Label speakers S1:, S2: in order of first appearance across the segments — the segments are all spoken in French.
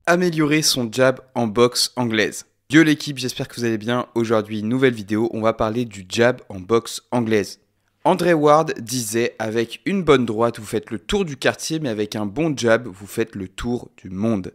S1: Améliorer son jab en boxe anglaise. Yo l'équipe, j'espère que vous allez bien. Aujourd'hui, nouvelle vidéo, on va parler du jab en boxe anglaise. André Ward disait, avec une bonne droite, vous faites le tour du quartier, mais avec un bon jab, vous faites le tour du monde.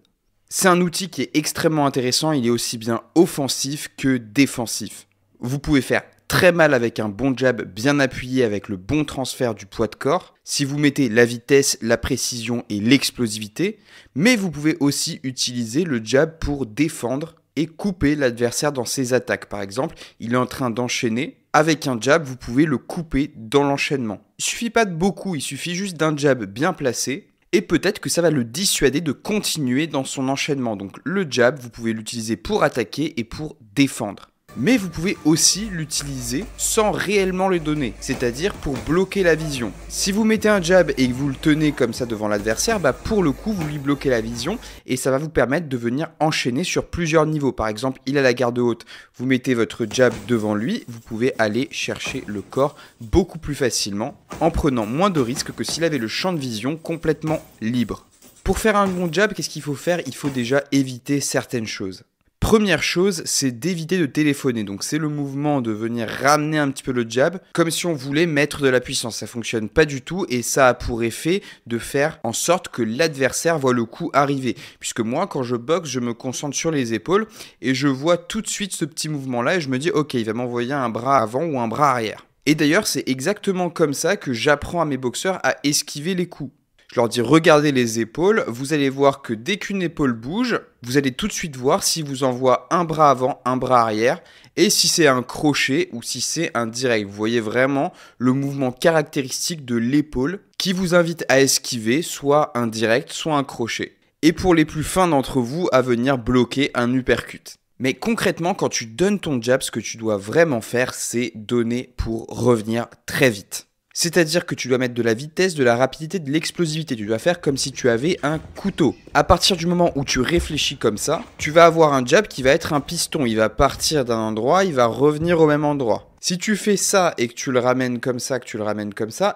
S1: C'est un outil qui est extrêmement intéressant, il est aussi bien offensif que défensif. Vous pouvez faire très mal avec un bon jab bien appuyé avec le bon transfert du poids de corps, si vous mettez la vitesse, la précision et l'explosivité, mais vous pouvez aussi utiliser le jab pour défendre et couper l'adversaire dans ses attaques. Par exemple, il est en train d'enchaîner, avec un jab, vous pouvez le couper dans l'enchaînement. Il suffit pas de beaucoup, il suffit juste d'un jab bien placé, et peut-être que ça va le dissuader de continuer dans son enchaînement. Donc le jab, vous pouvez l'utiliser pour attaquer et pour défendre. Mais vous pouvez aussi l'utiliser sans réellement le donner, c'est-à-dire pour bloquer la vision. Si vous mettez un jab et que vous le tenez comme ça devant l'adversaire, pour le coup vous lui bloquez la vision et ça va vous permettre de venir enchaîner sur plusieurs niveaux. Par exemple, il a la garde haute, vous mettez votre jab devant lui, vous pouvez aller chercher le corps beaucoup plus facilement en prenant moins de risques que s'il avait le champ de vision complètement libre. Pour faire un bon jab, qu'est-ce qu'il faut faire? Il faut déjà éviter certaines choses. Première chose, c'est d'éviter de téléphoner. Donc c'est le mouvement de venir ramener un petit peu le jab, comme si on voulait mettre de la puissance. Ça fonctionne pas du tout et ça a pour effet de faire en sorte que l'adversaire voit le coup arriver. Puisque moi, quand je boxe, je me concentre sur les épaules et je vois tout de suite ce petit mouvement-là et je me dis, ok, il va m'envoyer un bras avant ou un bras arrière. Et d'ailleurs, c'est exactement comme ça que j'apprends à mes boxeurs à esquiver les coups. Je leur dis regardez les épaules, vous allez voir que dès qu'une épaule bouge, vous allez tout de suite voir si vous envoie un bras avant, un bras arrière, et si c'est un crochet ou si c'est un direct. Vous voyez vraiment le mouvement caractéristique de l'épaule qui vous invite à esquiver soit un direct, soit un crochet. Et pour les plus fins d'entre vous, à venir bloquer un uppercut. Mais concrètement, quand tu donnes ton jab, ce que tu dois vraiment faire, c'est donner pour revenir très vite. C'est-à-dire que tu dois mettre de la vitesse, de la rapidité, de l'explosivité. Tu dois faire comme si tu avais un couteau. À partir du moment où tu réfléchis comme ça, tu vas avoir un jab qui va être un piston. Il va partir d'un endroit, il va revenir au même endroit. Si tu fais ça et que tu le ramènes comme ça,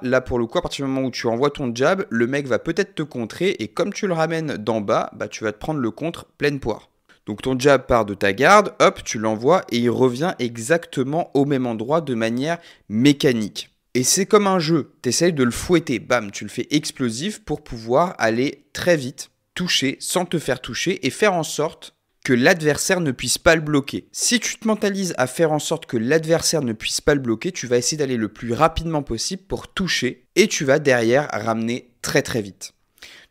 S1: là pour le coup, à partir du moment où tu envoies ton jab, le mec va peut-être te contrer et comme tu le ramènes d'en bas, tu vas te prendre le contre pleine poire. Donc ton jab part de ta garde, hop, tu l'envoies et il revient exactement au même endroit de manière mécanique. Et c'est comme un jeu, tu essayes de le fouetter, bam, tu le fais explosif pour pouvoir aller très vite, toucher sans te faire toucher et faire en sorte que l'adversaire ne puisse pas le bloquer. Si tu te mentalises à faire en sorte que l'adversaire ne puisse pas le bloquer, tu vas essayer d'aller le plus rapidement possible pour toucher et tu vas derrière ramener très très vite.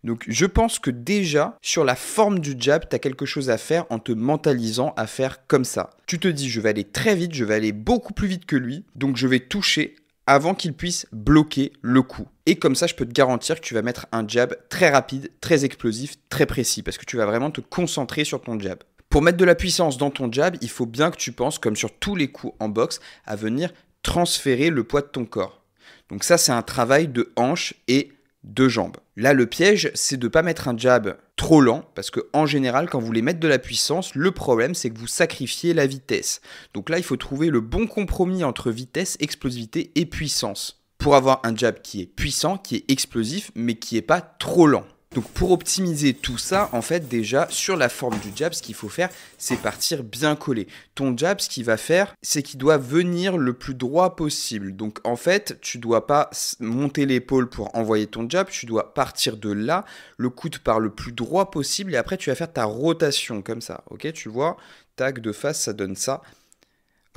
S1: Donc je pense que déjà, sur la forme du jab, tu as quelque chose à faire en te mentalisant à faire comme ça. Tu te dis, je vais aller très vite, je vais aller beaucoup plus vite que lui, donc je vais toucher avant qu'il puisse bloquer le coup. Et comme ça, je peux te garantir que tu vas mettre un jab très rapide, très explosif, très précis, parce que tu vas vraiment te concentrer sur ton jab. Pour mettre de la puissance dans ton jab, il faut bien que tu penses, comme sur tous les coups en boxe, à venir transférer le poids de ton corps. Donc ça, c'est un travail de hanche et de jambes. Là, le piège, c'est de ne pas mettre un jab trop lent, parce qu'en général, quand vous voulez mettre de la puissance, le problème, c'est que vous sacrifiez la vitesse. Donc là, il faut trouver le bon compromis entre vitesse, explosivité et puissance, pour avoir un jab qui est puissant, qui est explosif, mais qui n'est pas trop lent. Donc pour optimiser tout ça, en fait déjà sur la forme du jab, ce qu'il faut faire, c'est partir bien collé. Ton jab, ce qu'il va faire, c'est qu'il doit venir le plus droit possible. Donc en fait, tu dois pas monter l'épaule pour envoyer ton jab, tu dois partir de là, le coude part le plus droit possible et après tu vas faire ta rotation comme ça. Ok, tu vois, tac de face, ça donne ça.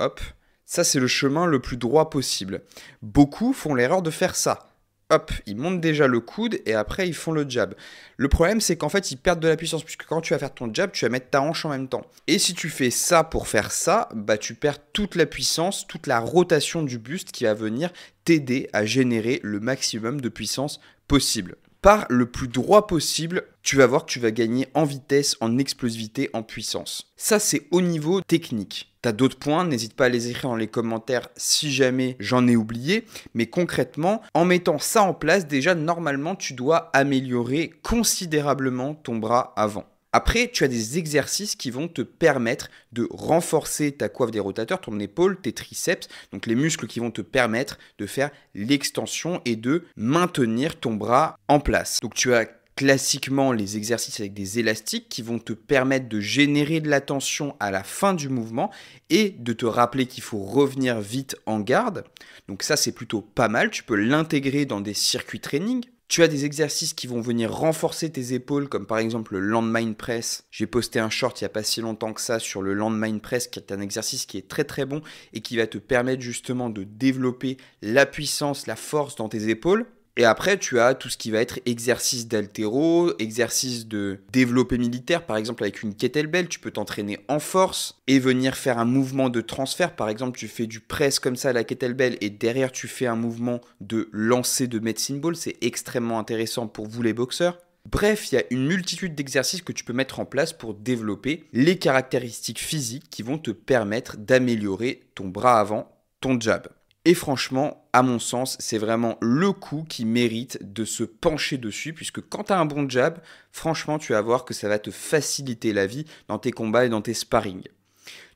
S1: Hop, ça c'est le chemin le plus droit possible. Beaucoup font l'erreur de faire ça. Hop, ils montent déjà le coude et après ils font le jab. Le problème c'est qu'en fait ils perdent de la puissance puisque quand tu vas faire ton jab, tu vas mettre ta hanche en même temps. Et si tu fais ça pour faire ça, tu perds toute la puissance, toute la rotation du buste qui va venir t'aider à générer le maximum de puissance possible. Par le plus droit possible, tu vas voir que tu vas gagner en vitesse, en explosivité, en puissance. Ça, c'est au niveau technique. Tu as d'autres points, n'hésite pas à les écrire dans les commentaires si jamais j'en ai oublié. Mais concrètement, en mettant ça en place, déjà, normalement, tu dois améliorer considérablement ton bras avant. Après, tu as des exercices qui vont te permettre de renforcer ta coiffe des rotateurs, ton épaule, tes triceps, donc les muscles qui vont te permettre de faire l'extension et de maintenir ton bras en place. Donc tu as classiquement les exercices avec des élastiques qui vont te permettre de générer de la tension à la fin du mouvement et de te rappeler qu'il faut revenir vite en garde. Donc ça, c'est plutôt pas mal. Tu peux l'intégrer dans des circuits training. Tu as des exercices qui vont venir renforcer tes épaules, comme par exemple le landmine press. J'ai posté un short il n'y a pas si longtemps que ça sur le landmine press, qui est un exercice qui est très très bon et qui va te permettre justement de développer la puissance, la force dans tes épaules. Et après, tu as tout ce qui va être exercice d'haltéro, exercice de développé militaire, par exemple avec une kettlebell, tu peux t'entraîner en force et venir faire un mouvement de transfert. Par exemple, tu fais du press comme ça à la kettlebell et derrière, tu fais un mouvement de lancer de medicine ball. C'est extrêmement intéressant pour vous les boxeurs. Bref, il y a une multitude d'exercices que tu peux mettre en place pour développer les caractéristiques physiques qui vont te permettre d'améliorer ton bras avant, ton jab. Et franchement, à mon sens, c'est vraiment le coup qui mérite de se pencher dessus, puisque quand tu as un bon jab, franchement, tu vas voir que ça va te faciliter la vie dans tes combats et dans tes sparring.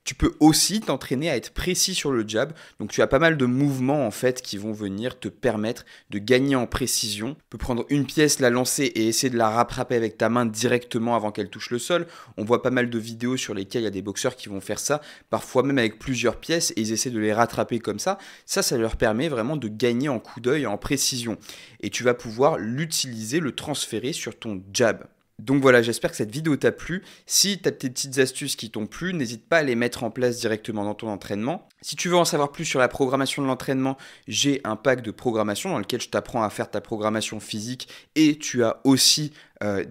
S1: Tu peux aussi t'entraîner à être précis sur le jab, donc tu as pas mal de mouvements en fait qui vont venir te permettre de gagner en précision. Tu peux prendre une pièce, la lancer et essayer de la rattraper avec ta main directement avant qu'elle touche le sol. On voit pas mal de vidéos sur lesquelles il y a des boxeurs qui vont faire ça, parfois même avec plusieurs pièces et ils essaient de les rattraper comme ça. Ça leur permet vraiment de gagner en coup d'œil, en précision. Et tu vas pouvoir l'utiliser, le transférer sur ton jab. Donc voilà, j'espère que cette vidéo t'a plu. Si tu as tes petites astuces qui t'ont plu, n'hésite pas à les mettre en place directement dans ton entraînement. Si tu veux en savoir plus sur la programmation de l'entraînement, j'ai un pack de programmation dans lequel je t'apprends à faire ta programmation physique et tu as aussi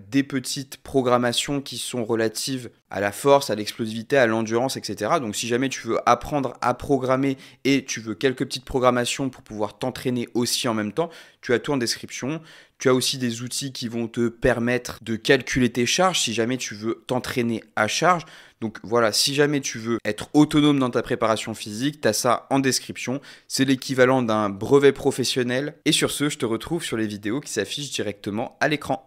S1: des petites programmations qui sont relatives à la force, à l'explosivité, à l'endurance, etc. Donc si jamais tu veux apprendre à programmer et tu veux quelques petites programmations pour pouvoir t'entraîner aussi en même temps, tu as tout en description. Tu as aussi des outils qui vont te permettre de calculer tes charges si jamais tu veux t'entraîner à charge. Donc voilà, si jamais tu veux être autonome dans ta préparation physique, tu as ça en description. C'est l'équivalent d'un brevet professionnel. Et sur ce, je te retrouve sur les vidéos qui s'affichent directement à l'écran.